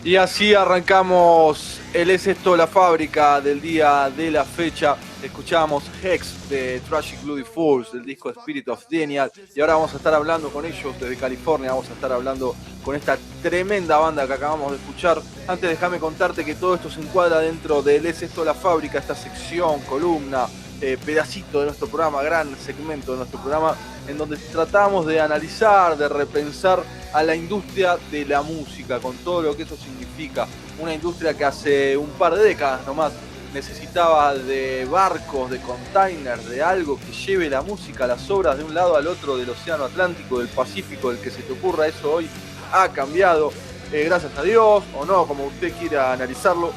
Y así arrancamos el Es Esto la Fábrica del día de la fecha. Escuchamos Hex de Tragic Bloody Fools del disco Spirit of Denial. Y ahora vamos a estar hablando con ellos desde California. Vamos a estar hablando con esta tremenda banda que acabamos de escuchar. Antes déjame contarte que todo esto se encuadra dentro del Es Esto la Fábrica, esta sección, columna, pedacito de nuestro programa, gran segmento de nuestro programa, en donde tratamos de analizar, de repensar a la industria de la música, con todo lo que eso significa. Una industria que hace un par de décadas nomás necesitaba de barcos, de containers, de algo que lleve la música, las obras de un lado al otro del océano Atlántico, del Pacífico, del que se te ocurra. Eso hoy ha cambiado, gracias a Dios, o no, como usted quiera analizarlo.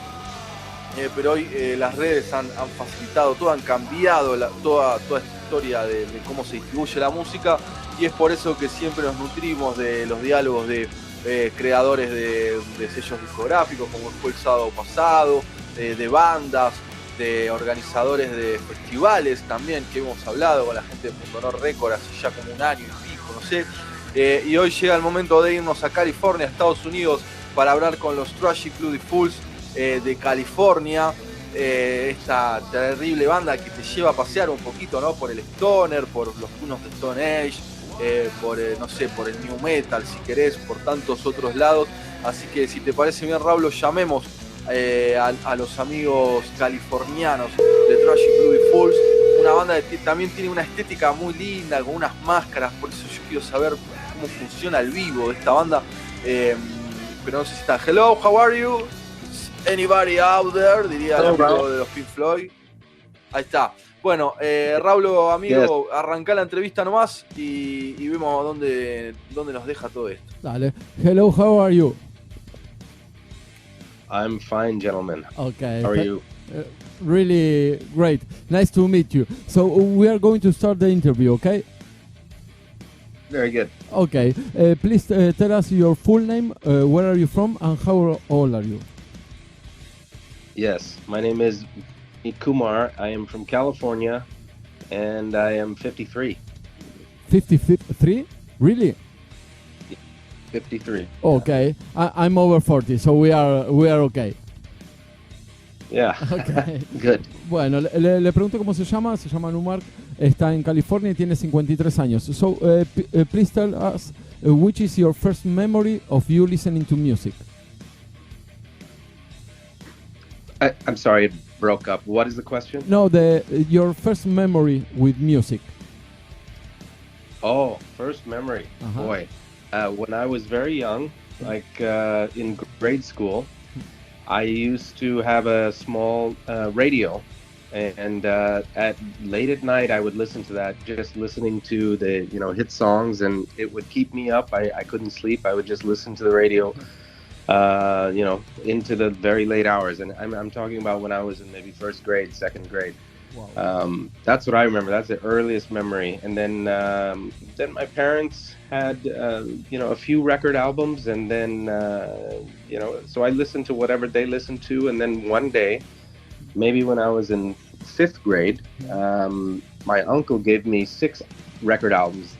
Pero hoy las redes han facilitado todo, han cambiado toda esta historia de cómo se distribuye la música, y es por eso que siempre nos nutrimos de los diálogos de creadores de sellos discográficos, como fue el sábado pasado, de bandas, de organizadores de festivales también, que hemos hablado con la gente de Punto Honor Record hace ya como un año y pico, no sé. Y hoy llega el momento de irnos a California, Estados Unidos, para hablar con los Tragic Bloody Fools de California, esta terrible banda que te lleva a pasear un poquito, ¿no? Por el stoner, por los tunos de Stone Age, por no sé, por el new metal si querés, por tantos otros lados. Así que si te parece bien, Raúl, llamemos a los amigos californianos de Tragic Bloody Fools, una banda que también tiene una estética muy linda, con unas máscaras. Por eso yo quiero saber cómo funciona el vivo de esta banda, pero no sé si está. Hello, how are you? Anybody out there, diría el amigo de los Pink Floyd. Ahí está. Bueno, Raúl, amigo, arrancá la entrevista nomás y vemos dónde nos deja todo esto. Dale. Hello, how are you? I'm fine, gentlemen. Okay. How are you? Really great. Nice to meet you. So we are going to start the interview, okay? Very good. Okay. Please tell us your full name, where are you from, and how old are you? Yes, my name is Kumar. I am from California, and I am 53. 53? Really? 53. Okay. I'm over 40, so we are okay. Yeah. Okay. Good. Bueno, le pregunto cómo se llama. Se llama Numar. Está en California y tiene 53 años. So, please tell us, which is your first memory of you listening to music? I'm sorry, it broke up. What is the question? No, your first memory with music. Oh, first memory. Uh-huh. Boy, when I was very young, like in grade school, I used to have a small radio, and at late at night I would listen to that, just listening to the hit songs, and it would keep me up. I couldn't sleep. I would just listen to the radio. Into the very late hours, and I'm talking about when I was in maybe first grade, second grade. Wow. That's what I remember. That's the earliest memory. And then my parents had a few record albums, and then so I listened to whatever they listened to. And then one day, maybe when I was in fifth grade, my uncle gave me 6 record albums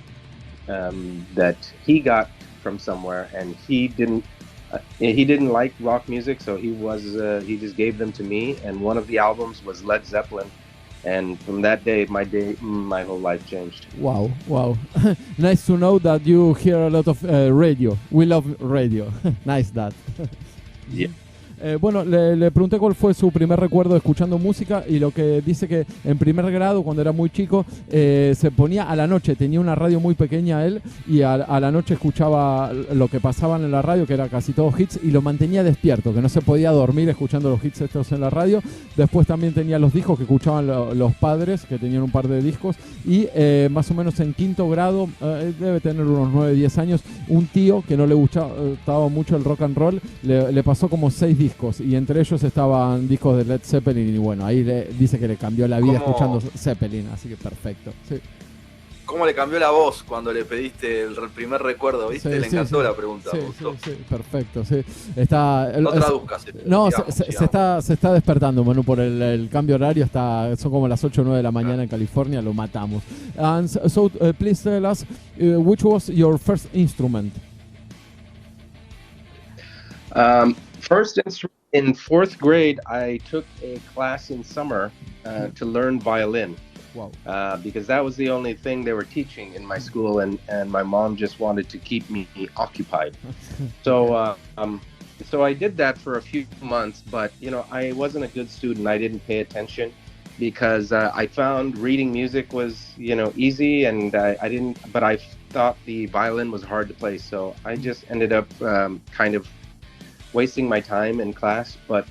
that he got from somewhere, and he didn't like rock music, so he just gave them to me, and one of the albums was Led Zeppelin, and from that day my whole life changed. Wow. Nice to know that you hear a lot of radio. We love radio. Nice that. Yeah. Bueno, le pregunté cuál fue su primer recuerdo escuchando música, y lo que dice que en primer grado, cuando era muy chico, se ponía a la noche, tenía una radio muy pequeña él, y a la noche escuchaba lo que pasaban en la radio, que era casi todos hits, y lo mantenía despierto, que no se podía dormir escuchando los hits estos en la radio. Después también tenía los discos que escuchaban los padres, que tenían un par de discos, y más o menos en quinto grado, debe tener unos 9, 10 años, un tío que no le gustaba mucho el rock and roll, le pasó como 6 discos, y entre ellos estaban discos de Led Zeppelin, y bueno, ahí dice que le cambió la vida escuchando Zeppelin, así que perfecto. Sí. ¿Cómo le cambió la voz cuando le pediste el primer recuerdo? ¿Viste? Sí, le encantó la pregunta. Sí, perfecto. Sí. No traduzcas. Se está despertando, Manu, por el cambio horario. Son como las 8 o 9 de la mañana en California, lo matamos. And so, please tell us, which was your first instrument? First instrument in fourth grade, I took a class in summer to learn violin. Wow. Because that was the only thing they were teaching in my school, and my mom just wanted to keep me occupied. So I did that for a few months, but I wasn't a good student. I didn't pay attention because I found reading music was easy, and I didn't. But I thought the violin was hard to play, so I just ended up kind of wasting my time in class. But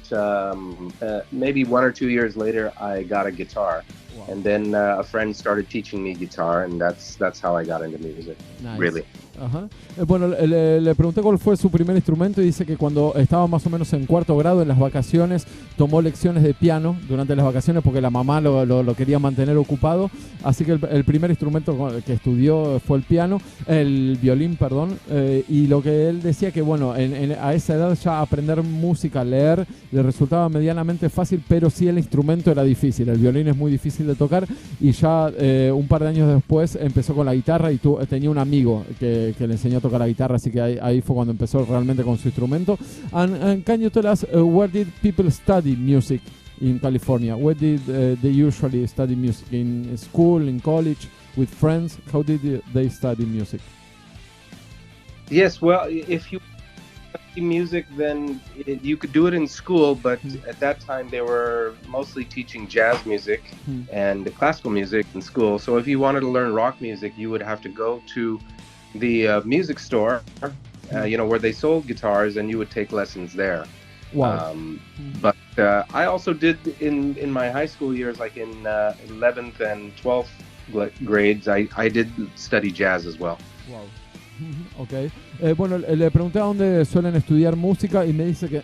maybe 1 or 2 years later, I got a guitar. Wow. And then a friend started teaching me guitar, and that's how I got into music. Nice. Really. Ajá. Bueno, le pregunté cuál fue su primer instrumento y dice que cuando estaba más o menos en cuarto grado, en las vacaciones, tomó lecciones de piano durante las vacaciones porque la mamá lo quería mantener ocupado. Así que el primer instrumento que estudió fue el violín, perdón. Y lo que él decía que, bueno, a esa edad ya aprender música, leer, le resultaba medianamente fácil, pero sí el instrumento era difícil. El violín es muy difícil de tocar y ya un par de años después empezó con la guitarra y tenía un amigo que le enseñó a tocar la guitarra, así que ahí fue cuando empezó realmente con su instrumento. And can you tell us where did people study music in California? Where did they usually study music? In school, in college, with friends? How did they study music? Yes, well, if you study music, then you could do it in school, but at that time they were mostly teaching jazz music and classical music in school. So if you wanted to learn rock music, you would have to go to the music store, where they sold guitars, and you would take lessons there. Wow. But I also did in my high school years, like in 11th and 12th grades, I did study jazz as well. Wow. Okay. Bueno, le pregunté a dónde suelen estudiar música y me dice que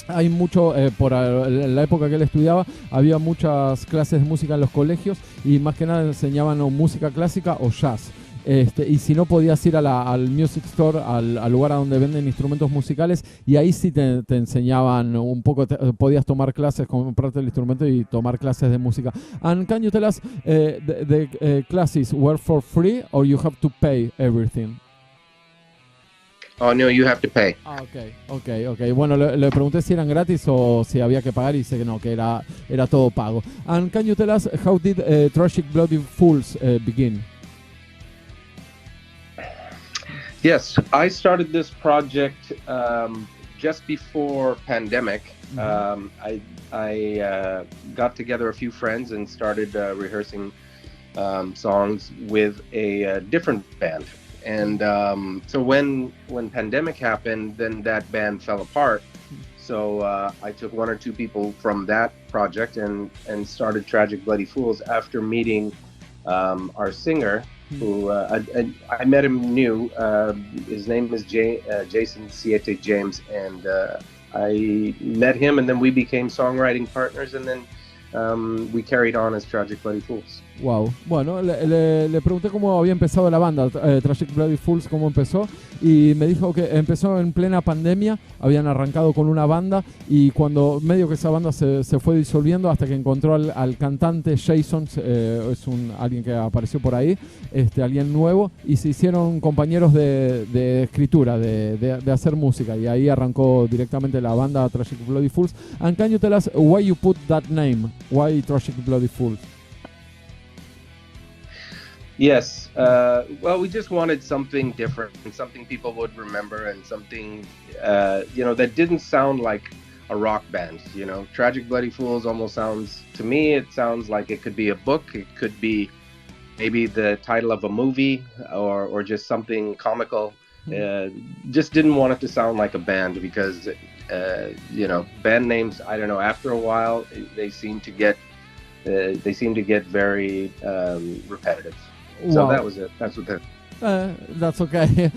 hay mucho, por la época que él estudiaba, había muchas clases de música en los colegios y más que nada enseñaban o música clásica o jazz. Y si no, podías ir al music store, al lugar a donde venden instrumentos musicales, y ahí sí te enseñaban un poco, podías tomar clases, comprarte el instrumento y tomar clases de música. And can you tell us, the classes were for free or you have to pay everything? Oh, no, you have to pay. Ah, okay. Bueno, le pregunté si eran gratis o si había que pagar y dice que no, que era todo pago. And can you tell us how did Tragic Bloody Fools begin? Yes, I started this project just before pandemic. I got together a few friends and started rehearsing songs with a different band. And so when pandemic happened, then that band fell apart. So I took 1 or 2 people from that project and started Tragic Bloody Fools after meeting our singer, who I met him new. His name is Jason Siete James, and I met him, and then we became songwriting partners, and then we carried on as Tragic Bloody Fools. Wow. Bueno, le pregunté cómo había empezado la banda, Tragic Bloody Fools, cómo empezó, y me dijo que empezó en plena pandemia, habían arrancado con una banda, y cuando medio que esa banda se fue disolviendo hasta que encontró al cantante Jason, es alguien que apareció por ahí, alguien nuevo, y se hicieron compañeros de escritura, de hacer música, y ahí arrancó directamente la banda Tragic Bloody Fools. And can you tell us why you put that name? Why Tragic Bloody Fools? Yes, well, we just wanted something different and something people would remember, and something, that didn't sound like a rock band. Tragic Bloody Fools almost sounds, to me, it sounds like it could be a book. It could be maybe the title of a movie or just something comical. Just didn't want it to sound like a band because, band names, I don't know, after a while, they seem to get very repetitive. Wow. So that was it. That's what that. That's okay.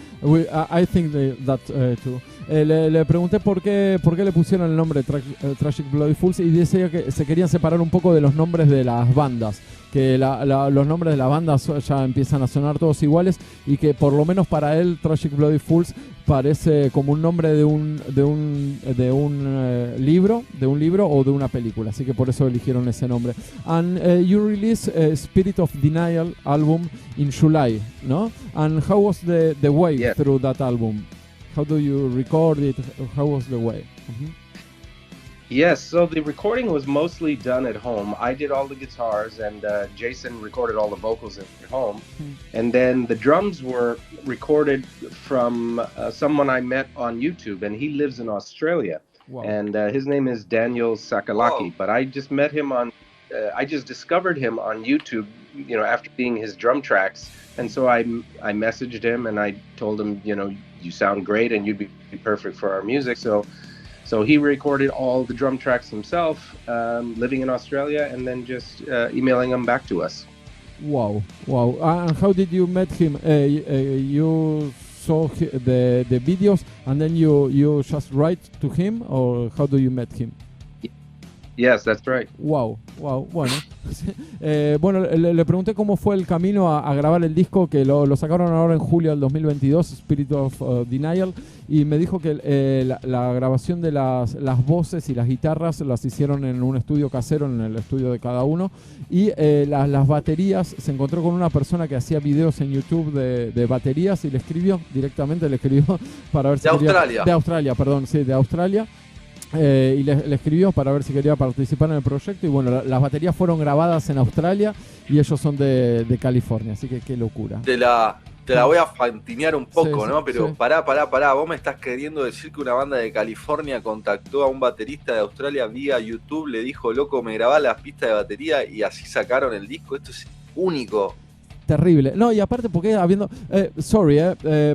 I think that too. Le pregunté por qué le pusieron el nombre Tragic Bloody Fools y decía que se querían separar un poco de los nombres de las bandas, que los nombres de las bandas ya empiezan a sonar todos iguales y que por lo menos para él Tragic Bloody Fools parece como un nombre de un libro o de una película, así que por eso eligieron ese nombre. And you released Spirit of Denial album in July, no? And how was the way through that album? How do you record it? How was the way? Yes, so the recording was mostly done at home. I did all the guitars, and Jason recorded all the vocals at home. And then the drums were recorded from someone I met on YouTube, and he lives in Australia. Wow. And his name is Daniel Sakalaki. But I just met him on, I just discovered him on YouTube, you know, after seeing his drum tracks. And so I messaged him, and I told him, you know, you sound great, and you'd be perfect for our music. So he recorded all the drum tracks himself, living in Australia, and then just emailing them back to us. Wow. And how did you met him? You saw the videos, and then you just write to him, or how do you met him? Yes, that's right. Wow. Bueno, bueno, le pregunté cómo fue el camino a grabar el disco, que lo sacaron ahora en julio del 2022, Spirit of Denial, y me dijo que la grabación de las voces y las guitarras las hicieron en un estudio casero, en el estudio de cada uno, y las baterías, se encontró con una persona que hacía videos en YouTube de baterías, y le escribió para ver si Australia. De Australia, perdón, sí, de Australia. Y le escribió para ver si quería participar en el proyecto, y bueno, las baterías fueron grabadas en Australia y ellos son de California, así que qué locura. Te la voy a fantinear un poco, Sí, ¿no? Pero sí. pará, vos me estás queriendo decir que una banda de California contactó a un baterista de Australia vía YouTube, le dijo, loco, me grabás las pistas de batería, y así sacaron el disco. Esto es único. Terrible. No, y aparte porque habiendo...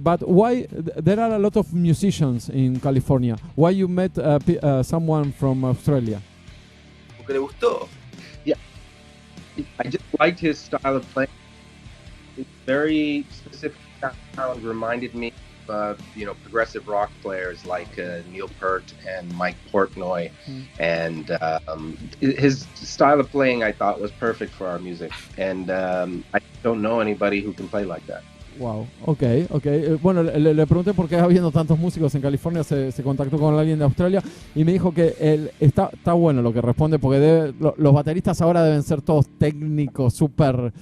but why... There are a lot of musicians in California. Why you met someone from Australia? Porque le gustó. I just liked his style of playing. It's very specific sound, reminded me of progressive rock players like Neil Peart and Mike Portnoy, and his style of playing I thought was perfect for our music, and I don't know anybody who can play like that. Wow, ok. Bueno, le pregunté por qué habiendo tantos músicos en California se contactó con alguien de Australia, y me dijo que está bueno lo que responde, porque los bateristas ahora deben ser todos técnicos, súper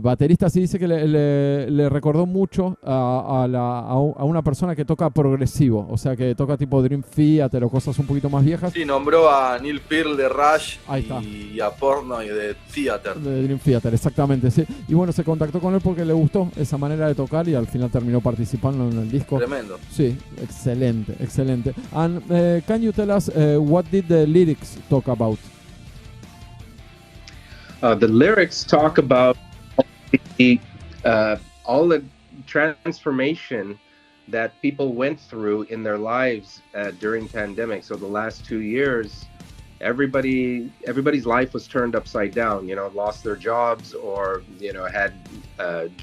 bateristas, y dice que le recordó mucho a una persona que toca progresivo, o sea, que toca tipo Dream Theater o cosas un poquito más viejas. Sí, nombró a Neil Peart de Rush. Ahí está. Y a Portnoy de Theater. De Dream Theater, exactamente, sí. Y bueno, se contactó con él porque le gustó esa manera de tocar, y al final terminó participando en el disco. Tremendo. Sí, excelente. And can you tell us what did the lyrics talk about? The lyrics talk about all the transformation that people went through in their lives during pandemic. So the last 2 years, everybody's life was turned upside down. Lost their jobs, or had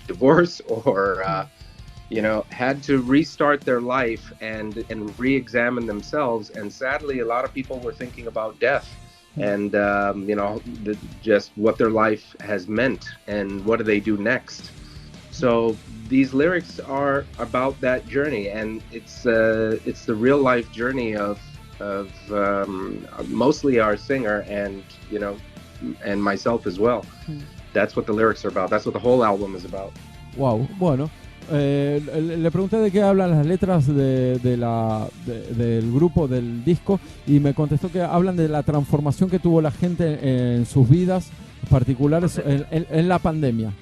divorce, or had to restart their life and re-examine themselves. And sadly, a lot of people were thinking about death. And just what their life has meant and what do they do next. So these lyrics are about that journey, and it's the real life journey of mostly our singer and myself as well. That's what the lyrics are about. That's what the whole album is about. Wow, bueno. Le pregunté de qué hablan las letras del grupo, del disco, y me contestó que hablan de la transformación que tuvo la gente en sus vidas particulares en la pandemia,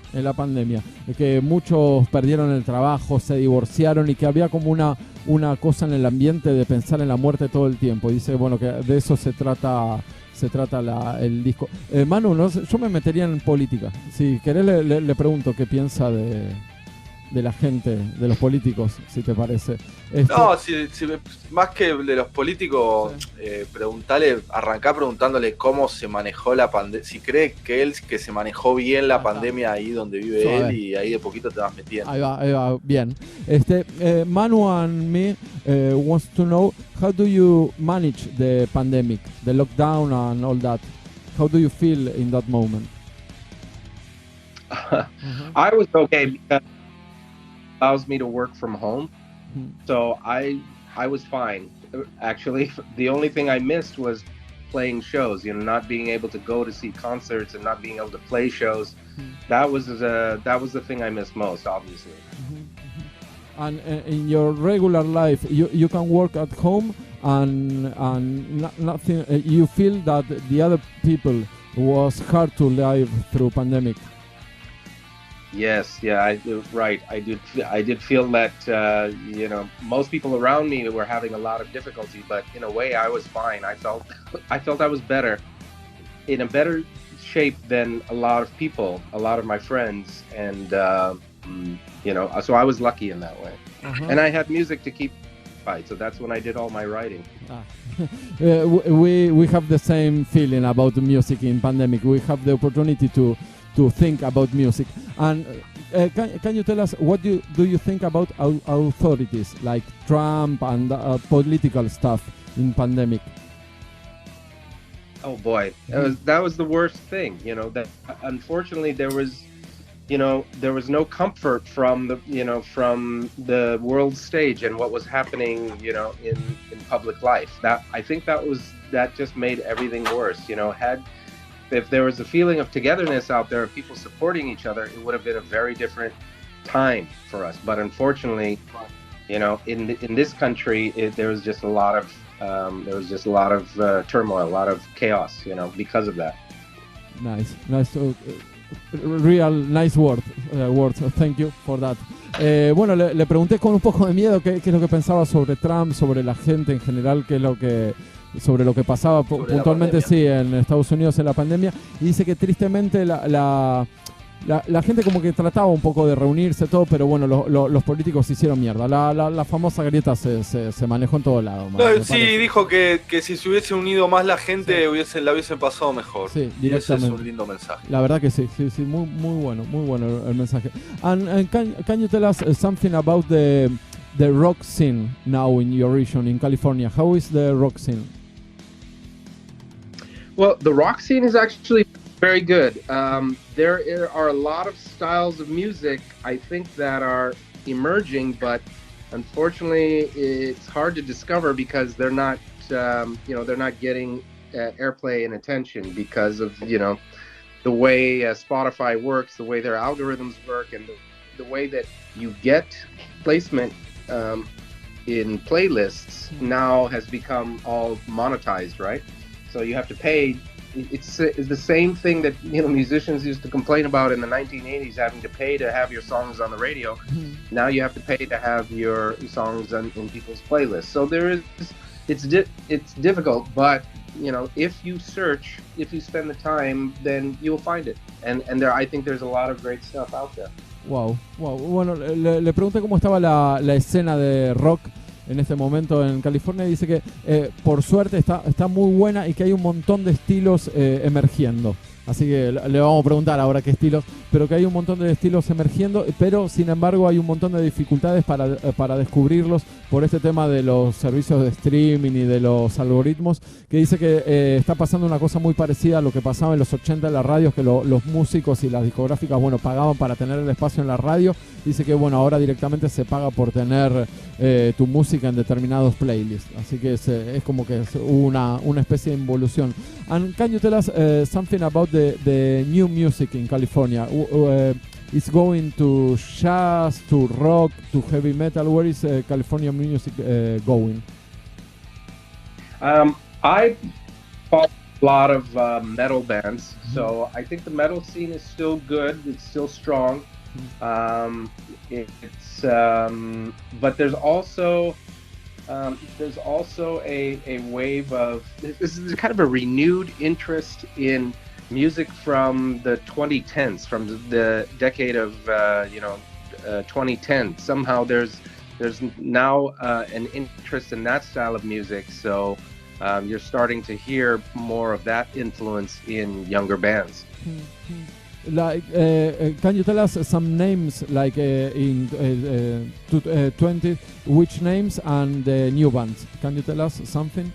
que muchos perdieron el trabajo, se divorciaron, y que había como una cosa en el ambiente de pensar en la muerte todo el tiempo. Dice, bueno, que de eso se trata el disco. Manu, no sé, yo me metería en política. Si querés le pregunto qué piensa de la gente, de los políticos, si te parece. No, más que de los políticos, arrancá preguntándole cómo se manejó la pandemia, si cree que se manejó bien la pandemia ahí donde vive él, y ahí de poquito te vas metiendo. Ahí va, bien. Manu and me wants to know, how do you manage the pandemic, the lockdown and all that? How do you feel in that moment? I was okay because allows me to work from home, so I was fine. Actually, the only thing I missed was playing shows. Not being able to go to see concerts and not being able to play shows. That was the thing I missed most, obviously. And in your regular life, you can work at home and nothing. You feel that the other people was hard to live through pandemic. Yes, yeah, right. I did feel that most people around me were having a lot of difficulty, but in a way, I was fine. I felt I was better, in a better shape than a lot of people, a lot of my friends, and so I was lucky in that way. And I had music to keep fight, so that's when I did all my writing. We have the same feeling about the music in pandemic. We have the opportunity to think about music. And can you tell us what do you think about authorities like Trump and political stuff in pandemic? Oh boy, that was the worst thing. That unfortunately there was no comfort from the world stage and what was happening, in public life. I think that just made everything worse. If there was a feeling of togetherness out there, of people supporting each other, it would have been a very different time for us. But unfortunately, in this country, there was just a lot of turmoil, a lot of chaos, because of that. Nice. Real nice words. Thank you for that. Bueno, le pregunté con un poco de miedo qué es lo que pensaba sobre Trump, sobre la gente en general, sobre lo que pasaba puntualmente en Estados Unidos en la pandemia, y dice que tristemente la gente como que trataba un poco de reunirse todo, pero bueno, los políticos hicieron mierda. La famosa grieta se manejó en todo lado. Sí, dijo que si se hubiese unido más la gente, la hubiesen pasado mejor. Sí, directamente. Ese es un lindo mensaje. La verdad que sí, muy bueno el mensaje. And can you tell us something about the rock scene now in your region, in California? How is the rock scene? Well, the rock scene is actually very good. There are a lot of styles of music, I think, that are emerging, but unfortunately, it's hard to discover because they're not getting airplay and attention because of the way Spotify works, the way their algorithms work, and the way that you get placement in playlists now has become all monetized, right? So you have to pay. It's the same thing that musicians used to complain about in the 1980s, having to pay to have your songs on the radio. Now you have to pay to have your songs in people's playlists. So it's difficult, but if you search, if you spend the time, then you'll find it. And I think there's a lot of great stuff out there. Wow. Bueno, le pregunté cómo estaba la escena de rock en este momento en California, y dice que por suerte está muy buena y que hay un montón de estilos emergiendo. Así que le vamos a preguntar ahora qué estilos, pero que hay un montón de estilos emergiendo, pero sin embargo hay un montón de dificultades para descubrirlos por este tema de los servicios de streaming y de los algoritmos, que dice que está pasando una cosa muy parecida a lo que pasaba en los 80 en las radios, que los músicos y las discográficas, pagaban para tener el espacio en la radio. Dice que ahora directamente se paga por tener tu música en determinados playlists. Así que es como que hubo una especie de involución. And can you tell us something about the new music in California? It's going to jazz, to rock, to heavy metal. Where is California music going? I follow a lot of metal bands, so I think the metal scene is still good. It's still strong. But there's also a wave of this is kind of a renewed interest in music from the 2010s, from the decade of 2010. Somehow there's now an interest in that style of music, so you're starting to hear more of that influence in younger bands. Like, can you tell us some names, like in 20, which names and the new bands? Can you tell us something?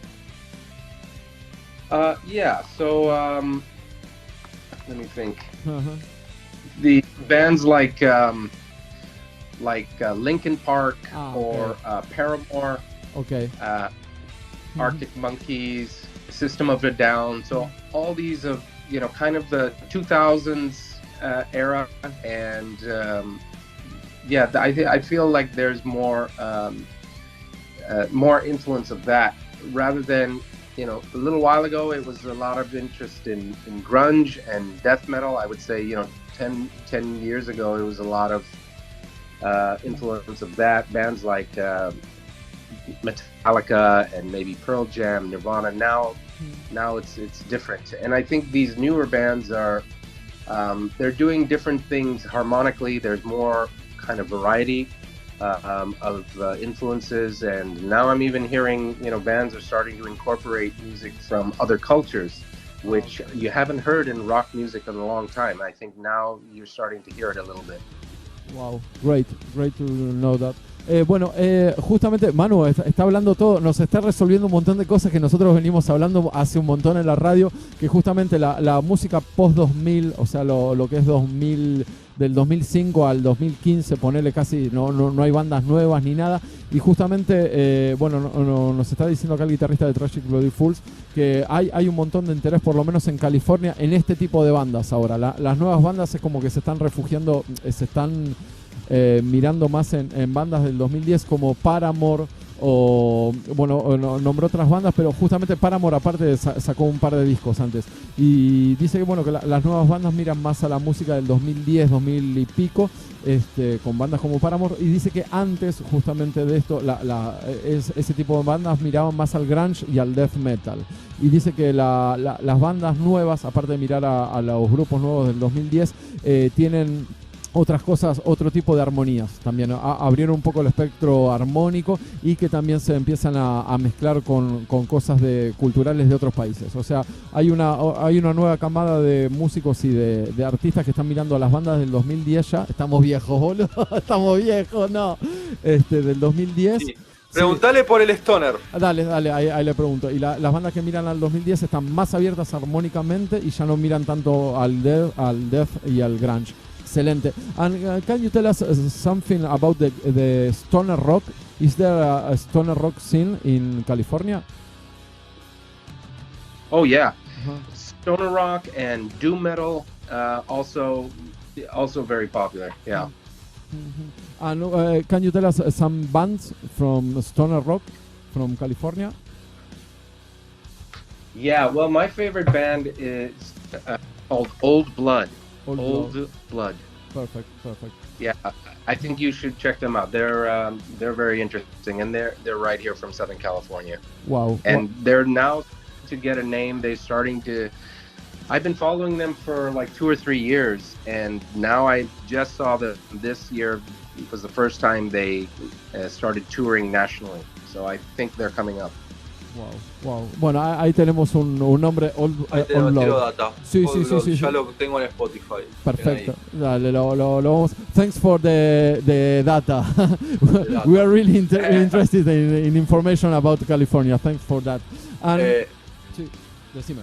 Yeah, so let me think. The bands like Linkin Park, or Paramore, Arctic Monkeys, System of a Down. So all these of kind of the 2000s era, and yeah, I feel like there's more influence of that rather than, a little while ago it was a lot of interest in grunge and death metal. I would say, 10 years ago it was a lot of influence of that. Bands like Metallica and maybe Pearl Jam, Nirvana. Now it's different, and I think these newer bands are they're doing different things harmonically. There's more kind of variety of influences, and now I'm even hearing bands are starting to incorporate music from other cultures, which you haven't heard in rock music in a long time. I think now you're starting to hear it a little bit. Wow, great to know that. Justamente Manu está hablando todo, nos está resolviendo un montón de cosas que nosotros venimos hablando hace un montón en la radio, que justamente la música post-2000, o sea, lo que es 2000, del 2005 al 2015, ponele casi, no hay bandas nuevas ni nada, y justamente, nos está diciendo acá el guitarrista de Tragic Bloody Fools que hay un montón de interés, por lo menos en California, en este tipo de bandas ahora. Las nuevas bandas es como que se están refugiando, se están mirando más en bandas del 2010 como Paramore nombró otras bandas, pero justamente Paramore aparte sacó un par de discos antes, y dice que las nuevas bandas miran más a la música del 2010, 2000 y pico, con bandas como Paramore, y dice que antes justamente de esto ese tipo de bandas miraban más al grunge y al death metal, y dice que las bandas nuevas, aparte de mirar a los grupos nuevos del 2010, tienen otras cosas, otro tipo de armonías también. Abrieron un poco el espectro armónico, y que también se empiezan a mezclar con cosas culturales de otros países. O sea, hay una nueva camada de músicos y de artistas que están mirando a las bandas del 2010 ya. Estamos viejos, boludo. Estamos viejos, no. Del 2010. Sí. Preguntale por el stoner. Dale, ahí le pregunto. Y las bandas que miran al 2010 están más abiertas armónicamente y ya no miran tanto al death y al grunge. Excelente. And can you tell us something about the stoner rock? Is there a stoner rock scene in California? Oh yeah, stoner rock and doom metal also very popular. Yeah. And can you tell us some bands from stoner rock from California? Yeah, well, my favorite band is called Old Blood. Old Blood. Perfect. Yeah, I think you should check them out. They're very interesting, and they're right here from Southern California. Wow. And they're now to get a name. They're starting to. I've been following them for like 2 or 3 years, and now I just saw that this year was the first time they started touring nationally. So I think they're coming up. Wow. Bueno, ahí tenemos un nombre. Ahí tenemos tiro data. Sí. Ya lo tengo en Spotify. Perfecto. Dale, lo vamos. Thanks for the data. We are really interested in information about California. Thanks for that. Sí, decime.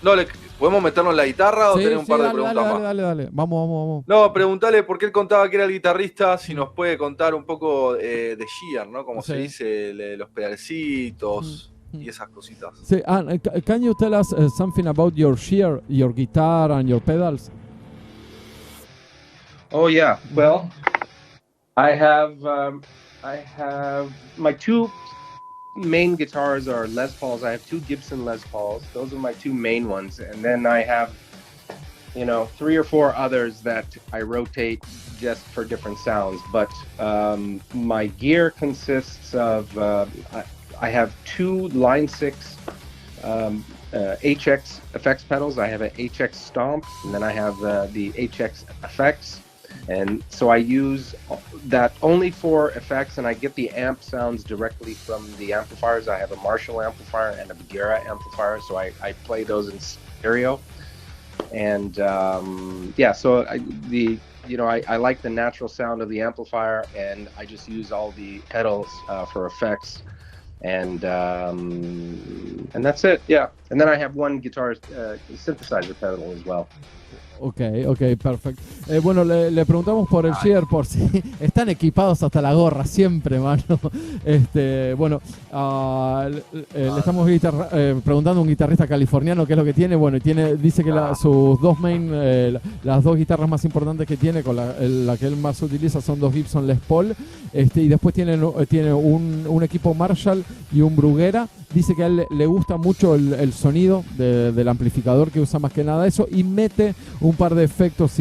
No, ¿podemos meternos en la guitarra o tener un par de preguntas más? Dale. Vamos. No, preguntale por qué él contaba que era el guitarrista, si nos puede contar un poco de gear, ¿no? Como se dice, los pedalcitos y esas cositas. Sí, can you tell us something about your gear, your guitar and your pedals? Oh yeah, well, I have my two main guitars are Les Pauls. I have 2 Gibson Les Pauls. Those are my 2 main ones. And then I have, 3 or 4 others that I rotate just for different sounds. But my gear consists of, I have 2 Line 6 HX effects pedals. I have an HX Stomp, and then I have the HX Effects. And so I use that only for effects, and I get the amp sounds directly from the amplifiers. I have a Marshall amplifier and a Bagheera amplifier, so I play those in stereo. And so I like the natural sound of the amplifier, and I just use all the pedals for effects. And that's it, yeah. And then I have one guitar synthesizer pedal as well. Ok, perfecto. Bueno, le preguntamos por el Shear, por si están equipados hasta la gorra, siempre, mano. Bueno, le estamos preguntando a un guitarrista californiano qué es lo que tiene. Bueno, dice que sus dos main, las dos guitarras más importantes que tiene, con la que él más utiliza, son dos Gibson Les Paul. Y después tiene un equipo Marshall y un Bruguera. Dice que a él le gusta mucho el sonido del amplificador, que usa más que nada eso, y mete un par de efectos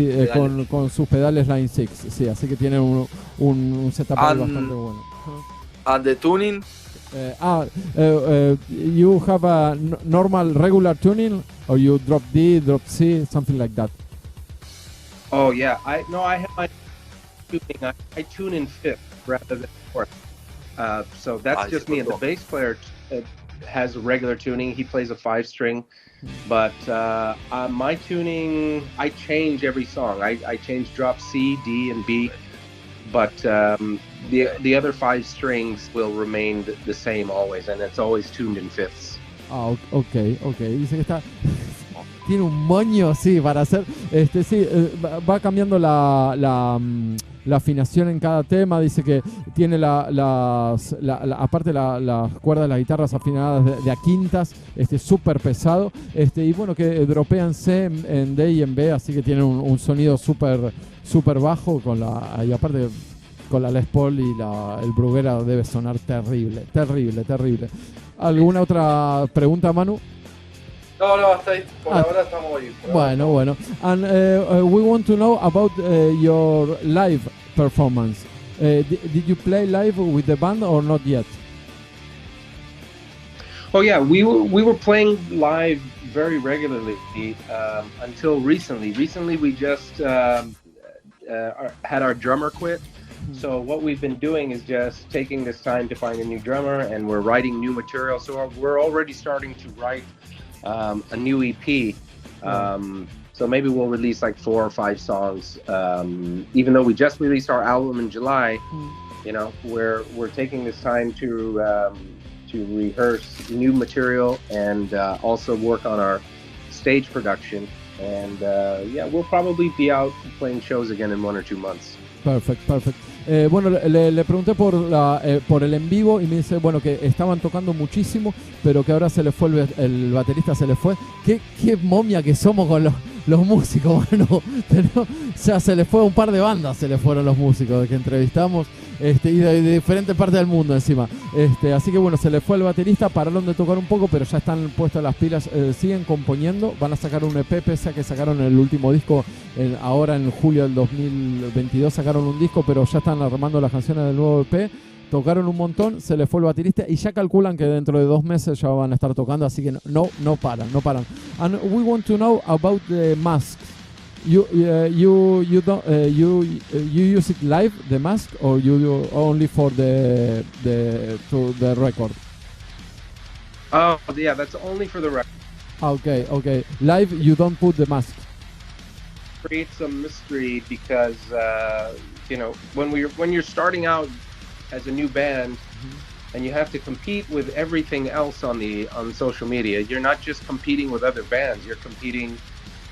con sus pedales Line 6. Sí, así que tiene un setup bastante bueno. And the tuning? You have a normal regular tuning, or you drop D, drop C, something like that? Oh yeah, I have my tuning. I tune in fifth rather than fourth. So that's just me. And the bass player has a regular tuning. He plays a 5-string, but my tuning, I change every song. I change drop C, D, and B, but the other 5 strings will remain the same always, and it's always tuned in fifths. Okay. Dice que está tiene un moño, sí, para hacer va cambiando la afinación en cada tema. Dice que tiene aparte las cuerdas de las guitarras afinadas de a quintas, súper pesado, y bueno, que dropea en C, en D y en B, así que tiene un sonido súper bajo, y aparte con la Les Paul y el Bruguera debe sonar terrible. ¿Alguna otra pregunta, Manu? No, hasta ahí, por ahora estamos ahí. Bueno. And we want to know about your live performance. Did you play live with the band or not yet? Oh yeah, we were playing live very regularly until recently. Recently, we just had our drummer quit. So what we've been doing is just taking this time to find a new drummer, and we're writing new material. So we're already starting to write a new EP. So maybe we'll release like 4 or 5 songs. Even though we just released our album in July, you know, we're taking this time to rehearse new material and also work on our stage production. And we'll probably be out playing shows again in 1 or 2 months. Perfect. Bueno, le pregunté por el en vivo y me dice, bueno, que estaban tocando muchísimo, pero que ahora se le fue el baterista, se le fue. Qué momia que somos con los músicos, bueno, o sea, se le fue un par de bandas, se le fueron los músicos de que entrevistamos, y de diferentes partes del mundo encima. Así que bueno, se le fue el baterista, pararon de tocar un poco, pero ya están puestas las pilas, siguen componiendo, van a sacar un EP, pese a que sacaron el último disco, ahora en julio del 2022 sacaron un disco, pero ya están armando las canciones del nuevo EP. Tocaron un montón, se le fue el baterista y ya calculan que dentro de 2 meses ya van a estar tocando, así que no paran. And we want to know about the mask. You use it live, the mask, or you do only for the record? Oh yeah, that's only for the record. Okay. Live, you don't put the mask. Create some mystery because you know, when you're starting out as a new band, and you have to compete with everything else on social media. You're not just competing with other bands, you're competing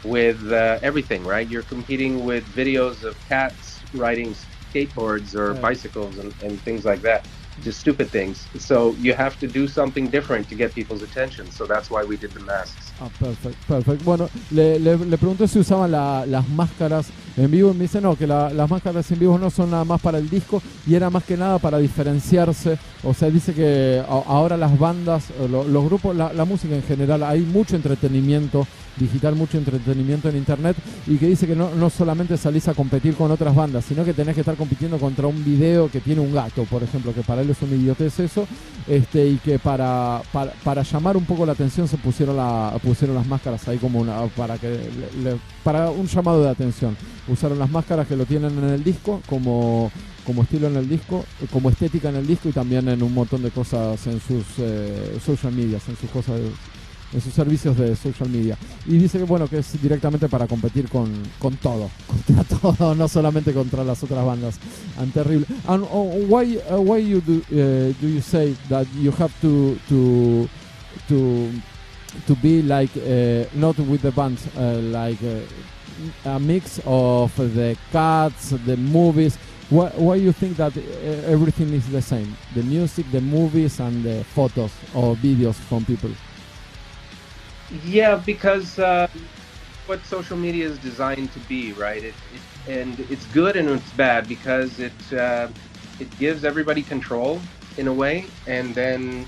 with everything, right? You're competing with videos of cats riding skateboards or bicycles and things like that. Just stupid things. So you have to do something different to get people's attention. So that's why we did the masks. Perfect. Bueno, le pregunté si usaban las máscaras en vivo y me dice no, que las máscaras en vivo no son nada más para el disco y era más que nada para diferenciarse. O sea, dice que ahora las bandas, los grupos, la música en general, hay mucho entretenimiento digital, mucho entretenimiento en internet, y que dice que no solamente salís a competir con otras bandas, sino que tenés que estar compitiendo contra un video que tiene un gato, por ejemplo, que para él es una idiotez eso, y que para llamar un poco la atención se pusieron las máscaras ahí como para un llamado de atención. Usaron las máscaras que lo tienen en el disco como estilo en el disco, como estética en el disco, y también en un montón de cosas en sus social medias, en sus servicios de social media. Y dice que bueno, que es directamente para competir contra todo, no solamente contra las otras bandas. And terrible. And why you do you say that you have to be like not with the band, like a mix of the cuts, the movies. Why you think that everything is the same? The music, the movies, and the photos or videos from people. Yeah, because what social media is designed to be, right? And it's good and it's bad because it gives everybody control in a way, and then,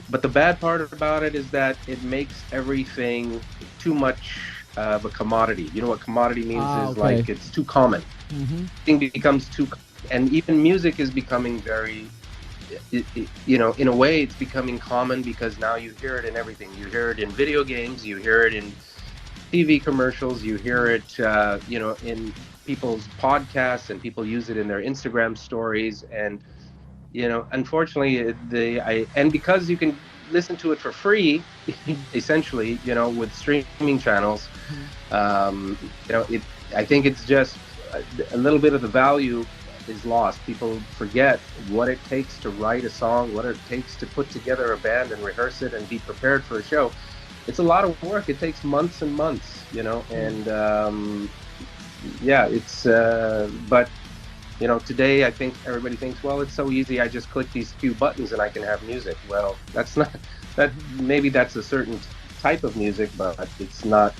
but the bad part about it is that it makes everything too much of a commodity. You know what commodity means is okay. like it's too common. Thing becomes too, and even music is becoming very, you know, in a way it's becoming common because now you hear it in everything. You hear it in video games, you hear it in TV commercials, you hear it, you know, in people's podcasts, and people use it in their Instagram stories. And, you know, unfortunately, and because you can listen to it for free, essentially, you know, with streaming channels, you know, I think it's just a little bit of the value is lost. People forget what it takes to write a song, what it takes to put together a band and rehearse it and be prepared for a show. It's a lot of work. It takes months and months, you know, and yeah, it's, but, you know, today I think everybody thinks, well, it's so easy. I just click these few buttons and I can have music. Well, that's not, maybe that's a certain type of music, but it's not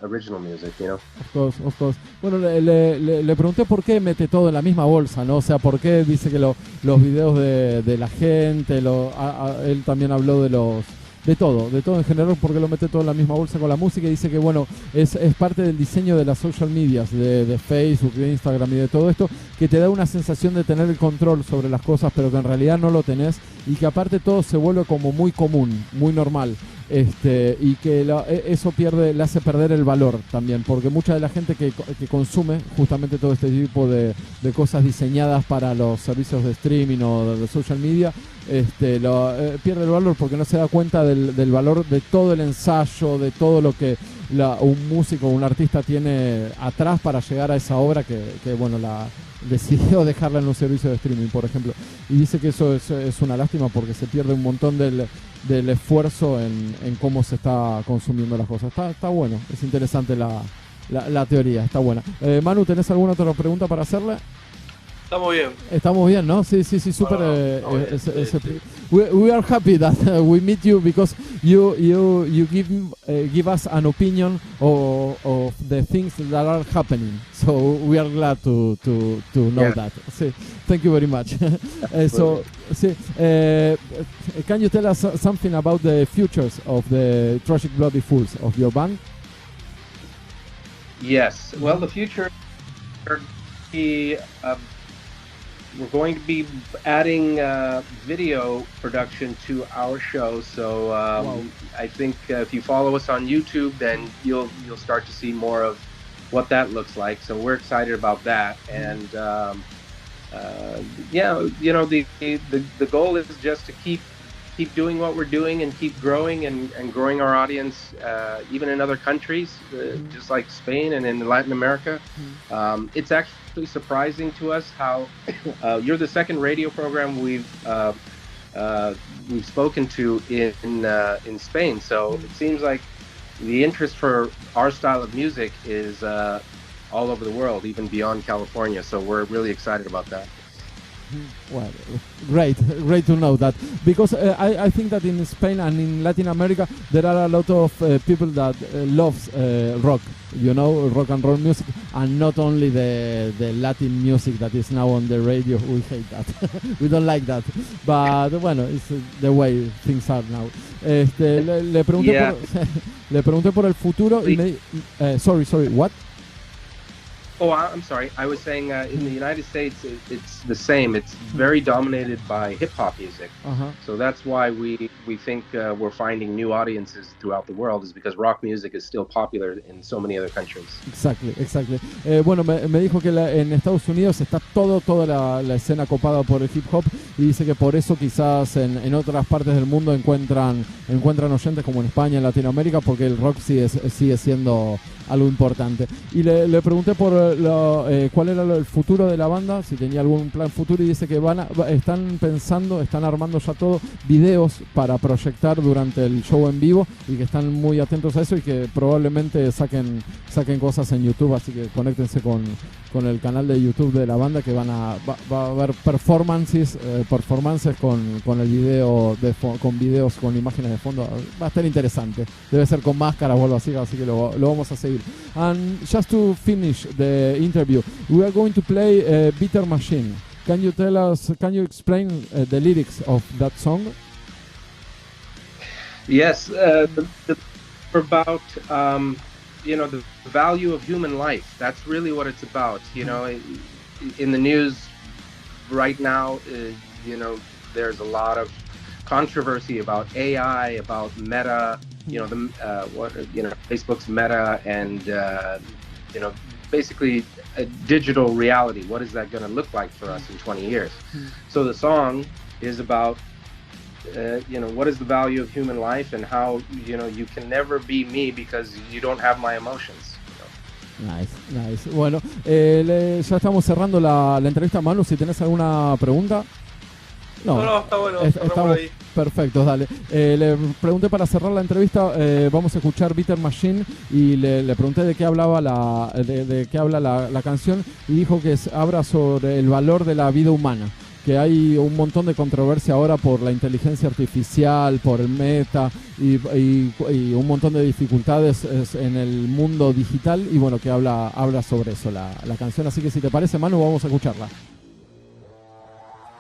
original music, you know. Of course. Bueno, le pregunté por qué mete todo en la misma bolsa, ¿no? O sea, por qué dice que los videos de la gente, él también habló de todo en general, porque lo mete todo en la misma bolsa con la música, y dice que bueno, es parte del diseño de las social medias, de Facebook, de Instagram y de todo esto, que te da una sensación de tener el control sobre las cosas, pero que en realidad no lo tenés, y que aparte todo se vuelve como muy común, muy normal, y que eso le hace perder el valor también, porque mucha de la gente que consume justamente todo este tipo de cosas diseñadas para los servicios de streaming o de social media, pierde el valor porque no se da cuenta del valor de todo el ensayo, de todo lo que un músico, un artista tiene atrás para llegar a esa obra que bueno, decidió dejarla en un servicio de streaming, por ejemplo. Y dice que eso es una lástima porque se pierde un montón del esfuerzo en cómo se está consumiendo las cosas. Está bueno, es interesante la teoría, está buena. Manu, ¿tenés alguna otra pregunta para hacerle? Estamos bien, ¿no? Sí, súper. We are happy that we meet you because you give us an opinion of the things that are happening. So we are glad to know that. Sí, thank you very much. Can you tell us something about the futures of the Tragic Bloody Fools of your band? Yes. Well, the future. We're going to be adding video production to our show, so wow. I think if you follow us on YouTube, then you'll start to see more of what that looks like. So we're excited about that, and yeah, you know, the goal is just to keep doing what we're doing and keep growing and growing our audience, even in other countries, just like Spain and in Latin America. It's actually surprising to us how you're the second radio program we've spoken to in Spain. So it seems like the interest for our style of music is all over the world, even beyond California. So we're really excited about that. Well, great to know that, because I think that in Spain and in Latin America there are a lot of people that loves rock, you know, rock and roll music, and not only the Latin music that is now on the radio. We hate that. We don't like that, but bueno, it's the way things are now. Le pregunté, yeah. Le pregunté por el futuro y me sorry, what? Oh, I'm sorry. I was saying in the United States, it's the same. It's very dominated by hip-hop music. So that's why we think we're finding new audiences throughout the world, is because rock music is still popular in so many other countries. Exactly. Bueno, me dijo que en Estados Unidos está toda la escena copada por el hip-hop, y dice que por eso quizás en otras partes del mundo encuentran oyentes como en España, en Latinoamérica, porque el rock sigue siendo algo importante. Y le pregunté por cuál era el futuro de la banda, si tenía algún plan futuro, y dice que están armando ya todo videos para proyectar durante el show en vivo y que están muy atentos a eso y que probablemente saquen cosas en YouTube, así que conéctense con el canal de YouTube de la banda, que va a haber performances con el video con videos con imágenes de fondo. Va a estar interesante, debe ser con máscaras o algo así que lo vamos a seguir. And just to finish the interview, we are going to play Bitter Machine. Can you explain the lyrics of that song? Yes, about the value of human life. That's really what it's about. In the news right now, there's a lot of controversy about AI, about Meta. Facebook's Meta, and basically a digital reality. What is that going to look like for us in 20 years? So the song is about what is the value of human life, and how you can never be me because you don't have my emotions. Nice. Bueno, ya estamos cerrando la entrevista. Manu, si tenés alguna pregunta. No, está bueno. Estamos ahí. Perfecto, dale. Le pregunté para cerrar la entrevista, vamos a escuchar Bitter Machine, y le pregunté de qué hablaba de qué habla la canción, y dijo que habla sobre el valor de la vida humana, que hay un montón de controversia ahora por la inteligencia artificial, por el meta y un montón de dificultades en el mundo digital, y bueno, que habla sobre eso la canción. Así que si te parece, Manu, vamos a escucharla.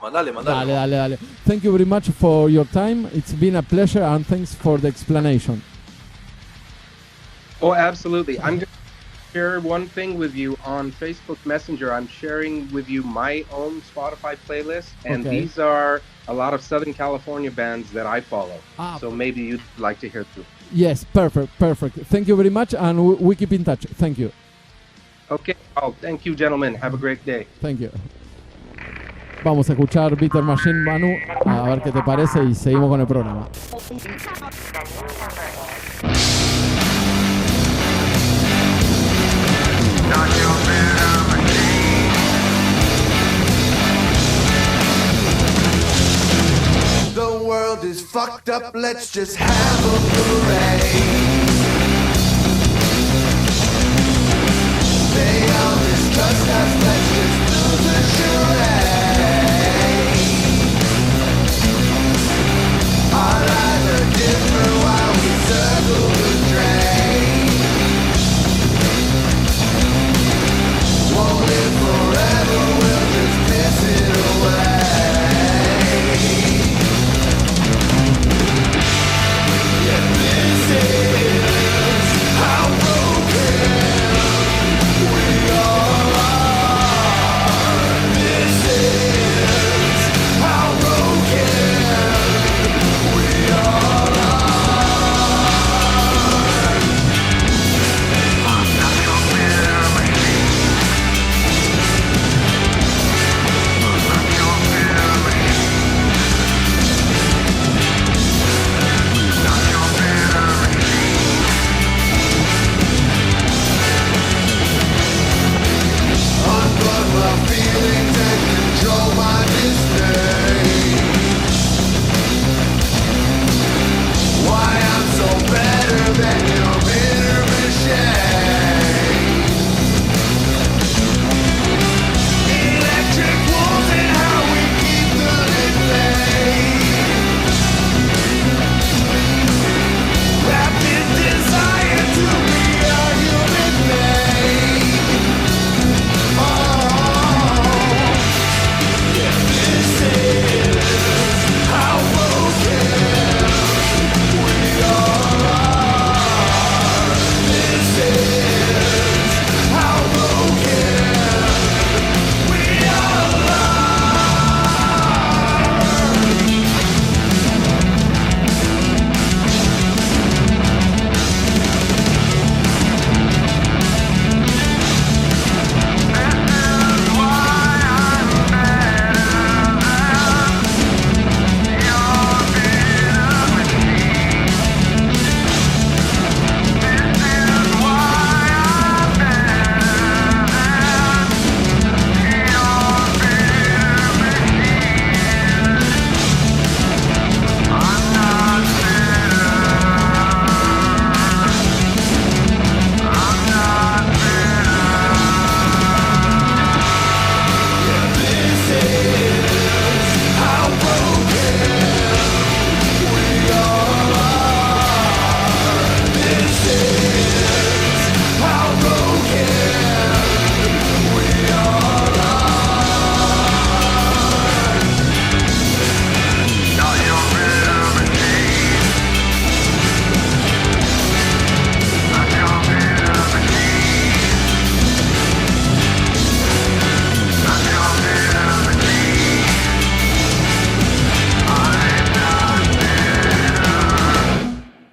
Mandale. Dale. Thank you very much for your time. It's been a pleasure, and thanks for the explanation. Oh, absolutely. I'm going to share one thing with you on Facebook Messenger. I'm sharing with you my own Spotify playlist, and these are a lot of Southern California bands that I follow. So maybe you'd like to hear through. Yes, perfect. Thank you very much, and we keep in touch. Thank you. Okay. Oh, thank you, gentlemen. Have a great day. Thank you. Vamos a escuchar Bitter Machine, Manu, a ver qué te parece, y seguimos con el programa. The world is fucked up, let's just have a parade. They all distrust us, let's just lose a charade.